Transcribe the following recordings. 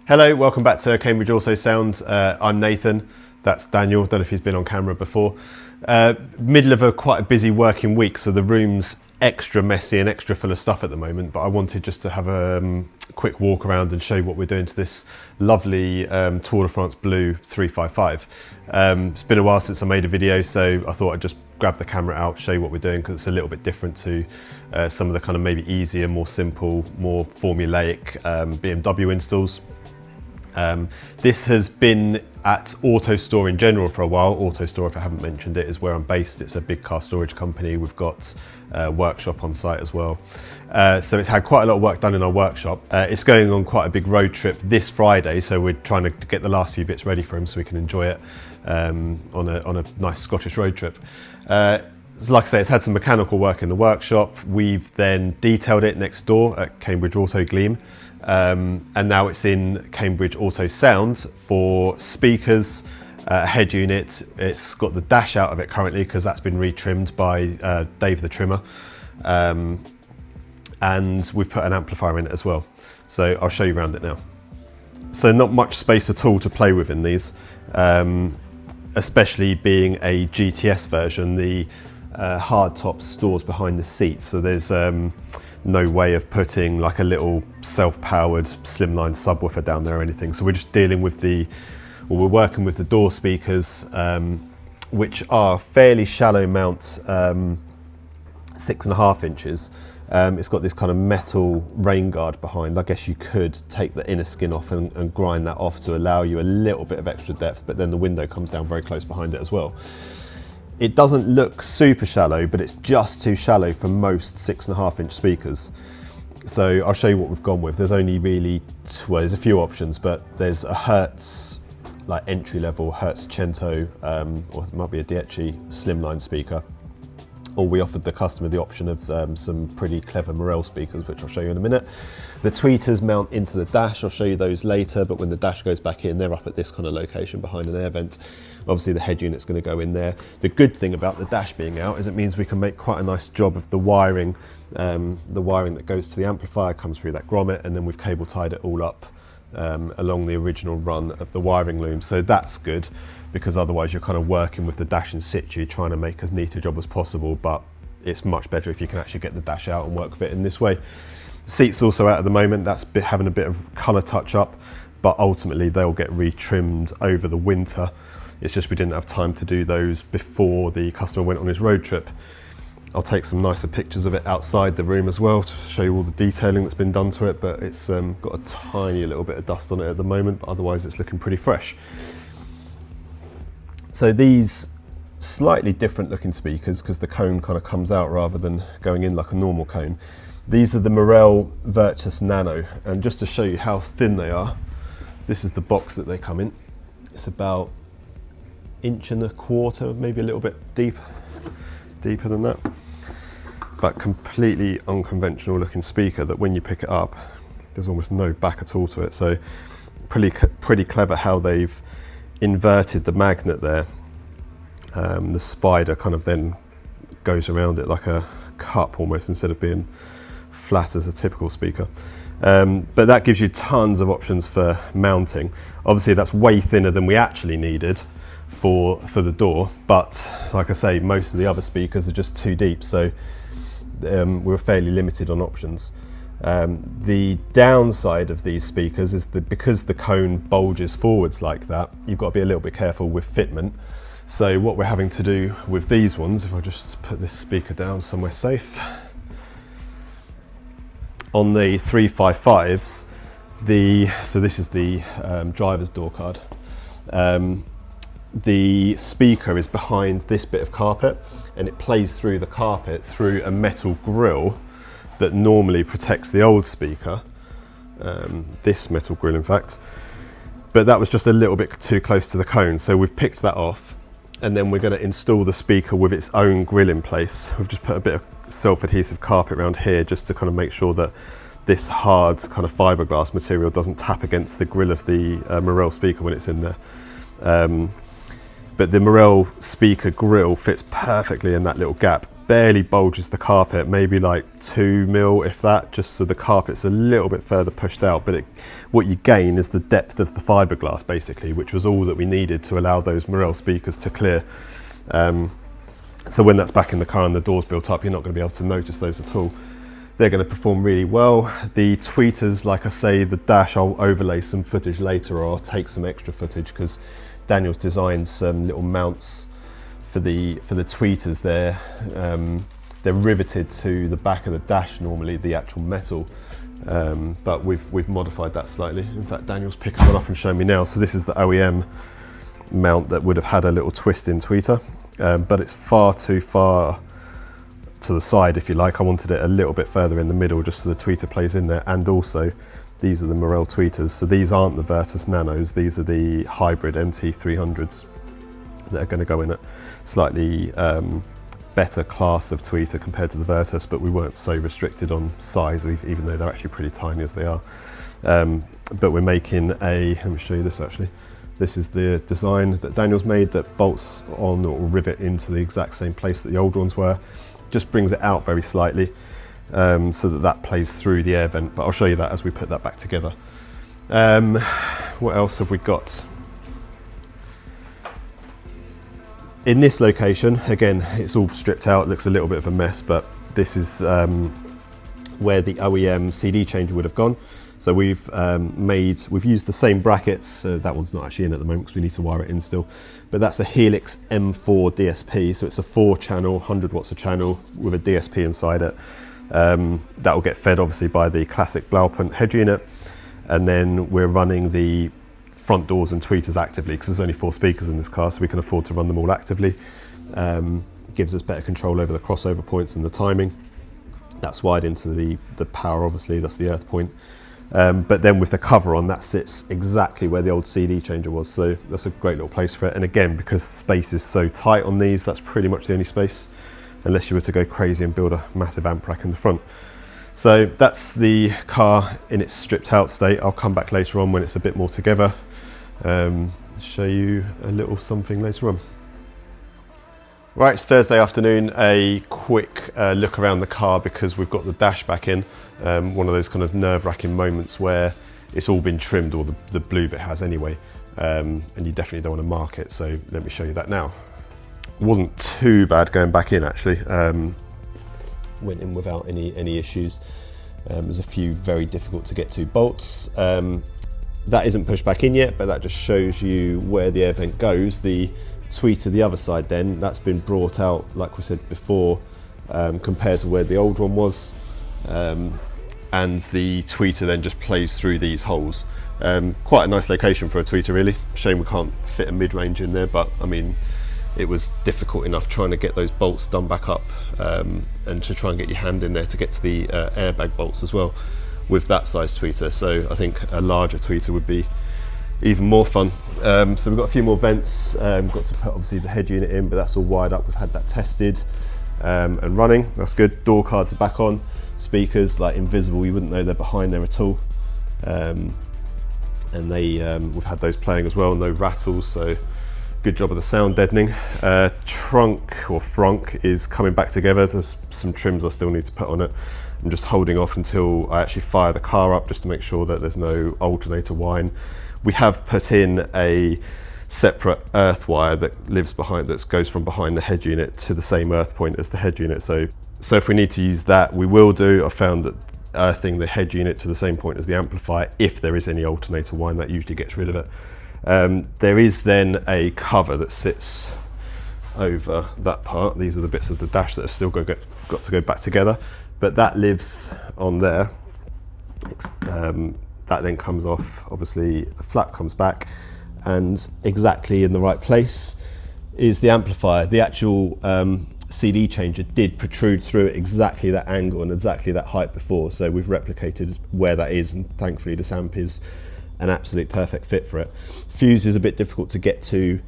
Hello, welcome back to Cambridge Auto Sound. I'm Nathan, that's Daniel, don't know if he's been on camera before. Middle of quite a busy working week, so the room's extra messy and extra full of stuff at the moment, but I wanted just to have a quick walk around and show you what we're doing to this lovely Tour de France Blue 355. It's been a while since I made a video, so I thought I'd just grab the camera out, show you what we're doing, because it's a little bit different to some of the kind of maybe easier, more simple, more formulaic BMW installs. This has been at AutoStore in general for a while. AutoStore, if I haven't mentioned it, is where I'm based. It's a big car storage company. We've got a workshop on site as well. So it's had quite a lot of work done in our workshop. It's going on quite a big road trip this Friday, so we're trying to get the last few bits ready for him so we can enjoy it on a nice Scottish road trip. Like I say, it's had some mechanical work in the workshop. We've then detailed it next door at Cambridge Auto Gleam. And now it's in Cambridge Auto Sound for speakers, head unit. It's got the dash out of it currently because that's been retrimmed by Dave the trimmer. And we've put an amplifier in it as well. So I'll show you around it now. So not much space at all to play with in these, especially being a GTS version. The hard top stores behind the seat, so there's no way of putting like a little self-powered slimline subwoofer down there or anything. So we're just dealing with we're working with the door speakers, which are fairly shallow mount, 6.5 inches. It's got this kind of metal rain guard behind. I guess you could take the inner skin off and grind that off to allow you a little bit of extra depth, but then the window comes down very close behind it as well. It doesn't look super shallow, but it's just too shallow for most 6.5 inch speakers. So I'll show you what we've gone with. There's only really, well, there's a few options, but there's a Hertz, like entry level Hertz Cento, or it might be a Dieci slimline speaker. Or we offered the customer the option of some pretty clever Morel speakers, which I'll show you in a minute. The tweeters mount into the dash. I'll show you those later, but when the dash goes back in, they're up at this kind of location behind an air vent. Obviously the head unit's going to go in there. The good thing about the dash being out is it means we can make quite a nice job of the wiring. The wiring that goes to the amplifier comes through that grommet, and then we've cable tied it all up along the original run of the wiring loom. So that's good, because otherwise you're kind of working with the dash in situ, trying to make as neat a job as possible, but it's much better if you can actually get the dash out and work with it in this way. The seat's also out at the moment. That's having a bit of colour touch up, but ultimately they'll get retrimmed over the winter. It's just we didn't have time to do those before the customer went on his road trip. I'll take some nicer pictures of it outside the room as well to show you all the detailing that's been done to it, but it's got a tiny little bit of dust on it at the moment, but otherwise it's looking pretty fresh. So these slightly different looking speakers, because the cone kind of comes out rather than going in like a normal cone. These are the Morel Virtus Nano, and just to show you how thin they are, this is the box that they come in. It's about 1.25 inches, maybe a little bit deeper than that. But completely unconventional looking speaker that when you pick it up, there's almost no back at all to it. So pretty clever how they've inverted the magnet there. The spider kind of then goes around it like a cup almost, instead of being flat as a typical speaker. But that gives you tons of options for mounting. Obviously that's way thinner than we actually needed for the door, but like I say, most of the other speakers are just too deep, so we're fairly limited on options. The downside of these speakers is that because the cone bulges forwards like that, you've got to be a little bit careful with fitment. So what we're having to do with these ones, if I just put this speaker down somewhere safe, on the 355s, so this is the driver's door card. The speaker is behind this bit of carpet, and it plays through the carpet through a metal grille that normally protects the old speaker, this metal grille in fact, but that was just a little bit too close to the cone, so we've picked that off, and then we're going to install the speaker with its own grille in place. We've just put a bit of self-adhesive carpet around here just to kind of make sure that this hard kind of fiberglass material doesn't tap against the grille of the Morel speaker when it's in there. But the Morel speaker grille fits perfectly in that little gap. barely bulges the carpet, maybe like 2 mil if that, just so the carpet's a little bit further pushed out, but what you gain is the depth of the fiberglass basically, which was all that we needed to allow those Morel speakers to clear. So when that's back in the car and the door's built up, you're not going to be able to notice those at all. They're going to perform really well. The tweeters, like I say, the dash, I'll overlay some footage later, or I'll take some extra footage because Daniel's designed some little mounts for the tweeters. They're riveted to the back of the dash normally, the actual metal, but we've modified that slightly. In fact, Daniel's picking one up and showing me now. So this is the OEM mount that would have had a little twist in tweeter, but it's far too far to the side, if you like. I wanted it a little bit further in the middle just so the tweeter plays in there. And also these are the Morel tweeters, so these aren't the Virtus Nanos, these are the Hybrid MT300s that are going to go in at slightly better class of tweeter compared to the Virtus, but we weren't so restricted on size, even though they're actually pretty tiny as they are. But we're making let me show you this actually. This is the design that Daniel's made that bolts on or rivet into the exact same place that the old ones were. Just brings it out very slightly so that plays through the air vent, but I'll show you that as we put that back together. What else have we got? In this location, again, it's all stripped out, it looks a little bit of a mess, but this is where the OEM CD changer would have gone. So we've used the same brackets. That one's not actually in at the moment because we need to wire it in still. But that's a Helix M4 DSP. So it's a 4-channel, 100 watts a channel with a DSP inside it. That will get fed obviously by the classic Blaupunkt head unit. And then we're running the front doors and tweeters actively because there's only 4 speakers in this car, so we can afford to run them all actively. Gives us better control over the crossover points and the timing. That's wired into the power, obviously, that's the earth point. But then with the cover on, that sits exactly where the old CD changer was, so that's a great little place for it. And again, because space is so tight on these, that's pretty much the only space, unless you were to go crazy and build a massive amp rack in the front. So that's the car in its stripped out state. I'll come back later on when it's a bit more together, show you a little something later on. Right, it's Thursday afternoon, a quick look around the car because we've got the dash back in. One of those kind of nerve-wracking moments where it's all been trimmed, or the blue bit has anyway, and you definitely don't want to mark it, so let me show you that now. It wasn't too bad going back in actually, went in without any issues. There's a few very difficult to get to bolts. That isn't pushed back in yet, but that just shows you where the air vent goes. The tweeter the other side then, that's been brought out, like we said before, compared to where the old one was, and the tweeter then just plays through these holes. Quite a nice location for a tweeter really. Shame we can't fit a mid-range in there, but I mean, it was difficult enough trying to get those bolts done back up, and to try and get your hand in there to get to the airbag bolts as well with that size tweeter. So I think a larger tweeter would be even more fun. So we've got a few more vents, got to put obviously the head unit in, but that's all wired up. We've had that tested and running, that's good. Door cards are back on, speakers like invisible, you wouldn't know they're behind there at all. And we've had those playing as well, no rattles, so good job of the sound deadening. Trunk or frunk is coming back together. There's some trims I still need to put on it. I'm just holding off until I actually fire the car up just to make sure that there's no alternator whine. We have put in a separate earth wire that lives behind, that goes from behind the head unit to the same earth point as the head unit. So if we need to use that, we will do. I found that earthing the head unit to the same point as the amplifier, if there is any alternator whine, that usually gets rid of it. There is then a cover that sits over that part. These are the bits of the dash that have still got to go back together, but that lives on there. That then comes off, obviously the flap comes back, and exactly in the right place is the amplifier. The actual CD changer did protrude through at exactly that angle and exactly that height before, so we've replicated where that is, and thankfully this amp is an absolute perfect fit for it. Fuse is a bit difficult to get to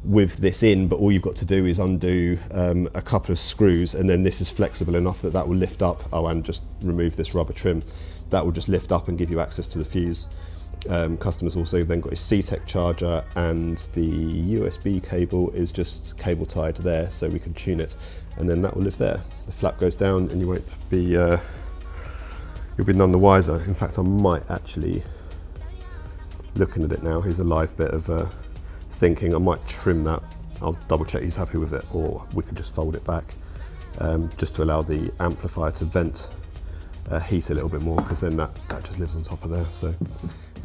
with this in, but all you've got to do is undo a couple of screws, and then this is flexible enough that will lift up. Oh, and just remove this rubber trim. That will just lift up and give you access to the fuse. Customer's also then got his C-Tech charger, and the USB cable is just cable tied there, so we can tune it, and then that will live there. The flap goes down and you won't be, you'll be none the wiser. In fact, I might actually, looking at it now, here's a live bit of thinking, I might trim that. I'll double check he's happy with it, or we could just fold it back, just to allow the amplifier to vent heat a little bit more, because then that just lives on top of there. So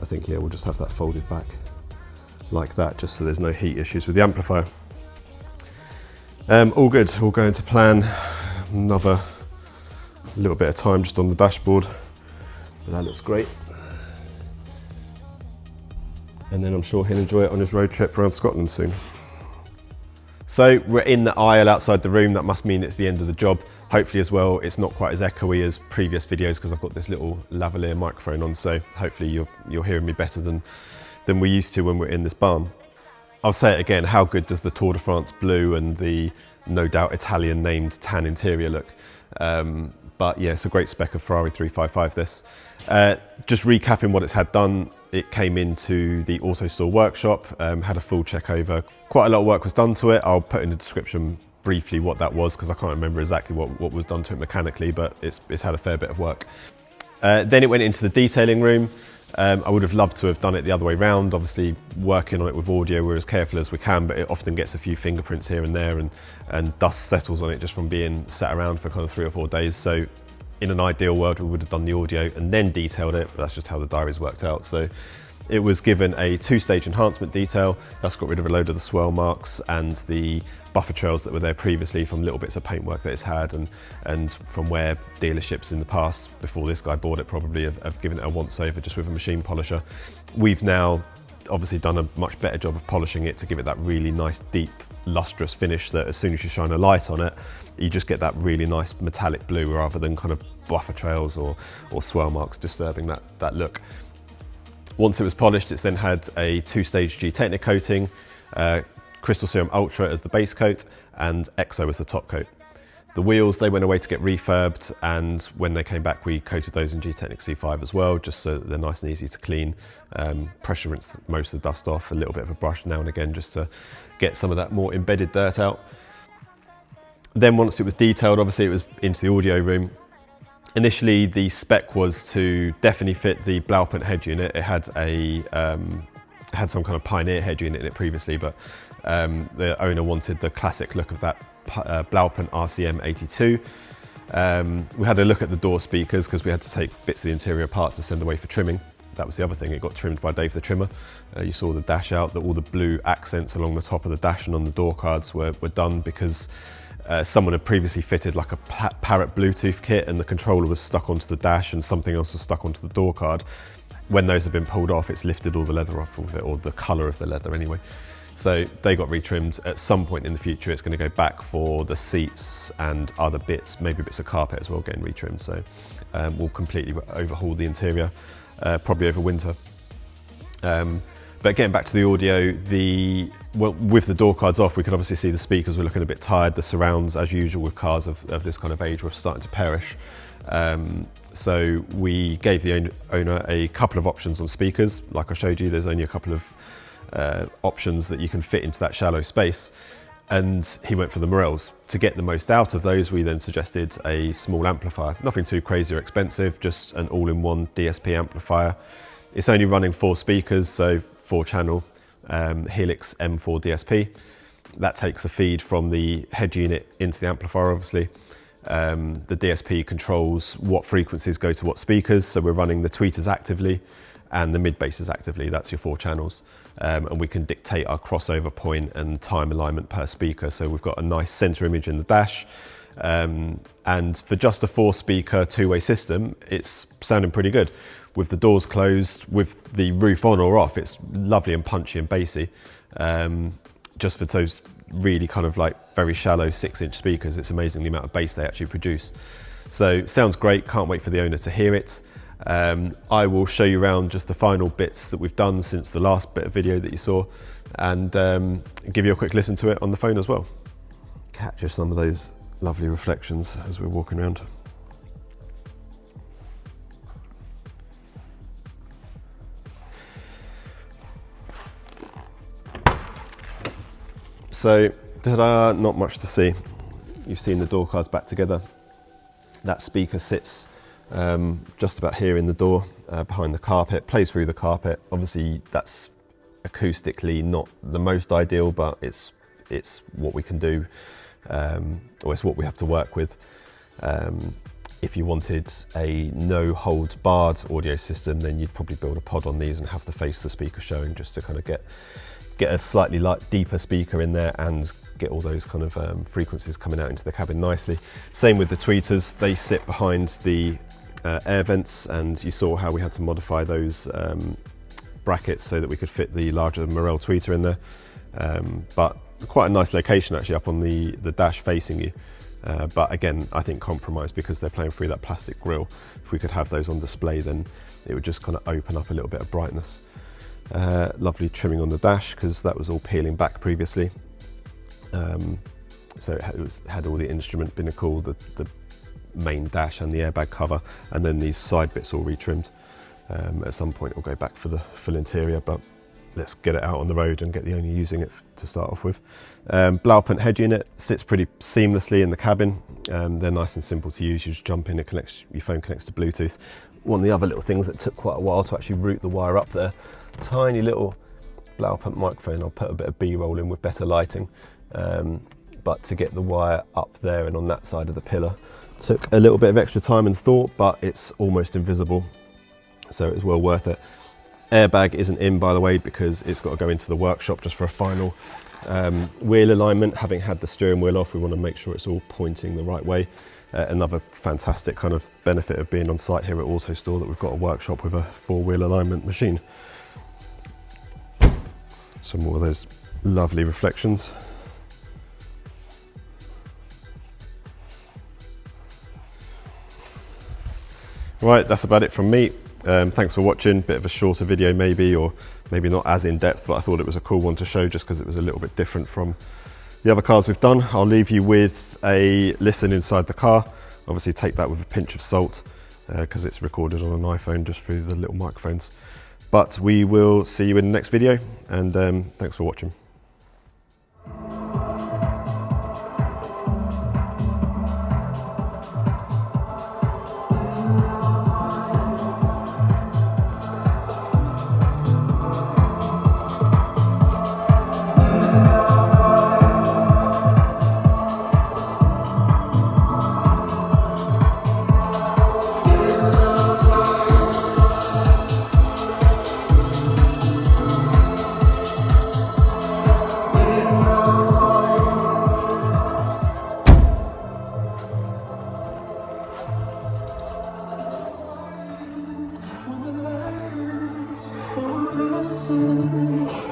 I think, yeah, we'll just have that folded back like that, just so there's no heat issues with the amplifier. All good, all going to plan. Another little bit of time just on the dashboard, but that looks great. And then I'm sure he'll enjoy it on his road trip around Scotland soon. So we're in the aisle outside the room. That must mean it's the end of the job. Hopefully as well, it's not quite as echoey as previous videos, because I've got this little lavalier microphone on, so hopefully you're hearing me better than we used to when we're in this barn. I'll say it again, how good does the Tour de France blue and the no doubt Italian named tan interior look? But yeah, it's a great spec of Ferrari 355 this. Just recapping what it's had done, it came into the AutoStore workshop, had a full check over. Quite a lot of work was done to it. I'll put in the description briefly what that was, because I can't remember exactly what was done to it mechanically, but it's had a fair bit of work. Then it went into the detailing room. I would have loved to have done it the other way round. Obviously, working on it with audio, we're as careful as we can, but it often gets a few fingerprints here and there, and dust settles on it just from being sat around for kind of 3 or 4 days. So in an ideal world, we would have done the audio and then detailed it, but that's just how the diaries worked out. So it was given a 2-stage enhancement detail. That's got rid of a load of the swirl marks and the buffer trails that were there previously from little bits of paintwork that it's had, and from where dealerships in the past, before this guy bought it probably, have given it a once over just with a machine polisher. We've now obviously done a much better job of polishing it to give it that really nice, deep, lustrous finish that as soon as you shine a light on it, you just get that really nice metallic blue, rather than kind of buffer trails or swirl marks disturbing that look. Once it was polished, it's then had a 2-stage G-Technic coating, Crystal Serum Ultra as the base coat, and EXO as the top coat. The wheels, they went away to get refurbed, and when they came back, we coated those in G-Technic C5 as well, just so that they're nice and easy to clean. Pressure rinse most of the dust off, a little bit of a brush now and again, just to get some of that more embedded dirt out. Then once it was detailed, obviously it was into the audio room. Initially, the spec was to definitely fit the Blaupunkt head unit. It had had some kind of Pioneer head unit in it previously, but the owner wanted the classic look of that Blaupunkt RCM82. We had a look at the door speakers, because we had to take bits of the interior apart to send away for trimming. That was the other thing, it got trimmed by Dave the Trimmer. You saw the dash out, that all the blue accents along the top of the dash and on the door cards were done because someone had previously fitted like a Parrot Bluetooth kit, and the controller was stuck onto the dash and something else was stuck onto the door card. When those have been pulled off, it's lifted all the leather off of it, or the colour of the leather anyway. So they got retrimmed. At some point in the future, it's going to go back for the seats and other bits, maybe bits of carpet as well, getting retrimmed. So we'll completely overhaul the interior, probably over winter. But getting back to the audio, with the door cards off, we could obviously see the speakers were looking a bit tired. The surrounds, as usual with cars of this kind of age, were starting to perish. So we gave the owner a couple of options on speakers. Like I showed you, there's only a couple of options that you can fit into that shallow space. And he went for the Morels. To get the most out of those, we then suggested a small amplifier. Nothing too crazy or expensive, just an all-in-one DSP amplifier. It's only running 4 speakers, so 4-channel Helix M4 DSP. That takes a feed from the head unit into the amplifier, obviously. The DSP controls what frequencies go to what speakers, so we're running the tweeters actively and the mid-basses actively. That's your 4 channels. And we can dictate our crossover point and time alignment per speaker. So we've got a nice center image in the dash. And for just a 4-speaker 2-way system, it's sounding pretty good. With the doors closed, with the roof on or off, it's lovely and punchy and bassy. Just for those really kind of like very shallow 6-inch speakers, it's amazing the amount of bass they actually produce. So sounds great, can't wait for the owner to hear it. I will show you around just the final bits that we've done since the last bit of video that you saw, and give you a quick listen to it on the phone as well. Capture some of those lovely reflections as we're walking around. So, ta-da, not much to see. You've seen the door cards back together. That speaker sits just about here in the door, behind the carpet, plays through the carpet. Obviously, that's acoustically not the most ideal, but it's what we can do, or it's what we have to work with. If you wanted a no holds barred audio system, then you'd probably build a pod on these and have the face of the speaker showing, just to kind of get a slightly deeper speaker in there and get all those kind of frequencies coming out into the cabin nicely. Same with the tweeters, they sit behind the air vents, and you saw how we had to modify those brackets so that we could fit the larger Morel tweeter in there. But quite a nice location actually, up on the dash facing you. But again, I think compromise, because they're playing through that plastic grille. If we could have those on display, then it would just kind of open up a little bit of brightness. Lovely trimming on the dash, because that was all peeling back previously. So it had all the instrument binnacle, the main dash and the airbag cover, and then these side bits all retrimmed. At some point we'll go back for the full interior, but let's get it out on the road and get the only using it to start off with. Blaupunkt head unit sits pretty seamlessly in the cabin. They're nice and simple to use. You just jump in, your phone connects to Bluetooth. One of the other little things that took quite a while to actually route the wire up there, tiny little Blaupunkt microphone. I'll put a bit of B-roll in with better lighting. But to get the wire up there and on that side of the pillar took a little bit of extra time and thought, but it's almost invisible, so it was well worth it. Airbag isn't in, by the way, because it's got to go into the workshop just for a final wheel alignment. Having had the steering wheel off, we want to make sure it's all pointing the right way. Another fantastic kind of benefit of being on site here at AutoStore, that we've got a workshop with a 4-wheel alignment machine. Some more of those lovely reflections. Right, that's about it from me. Thanks for watching. Bit of a shorter video maybe, or maybe not as in depth, but I thought it was a cool one to show just because it was a little bit different from the other cars we've done. I'll leave you with a listen inside the car. Obviously take that with a pinch of salt, because it's recorded on an iPhone just through the little microphones. But we will see you in the next video, and thanks for watching. When the lights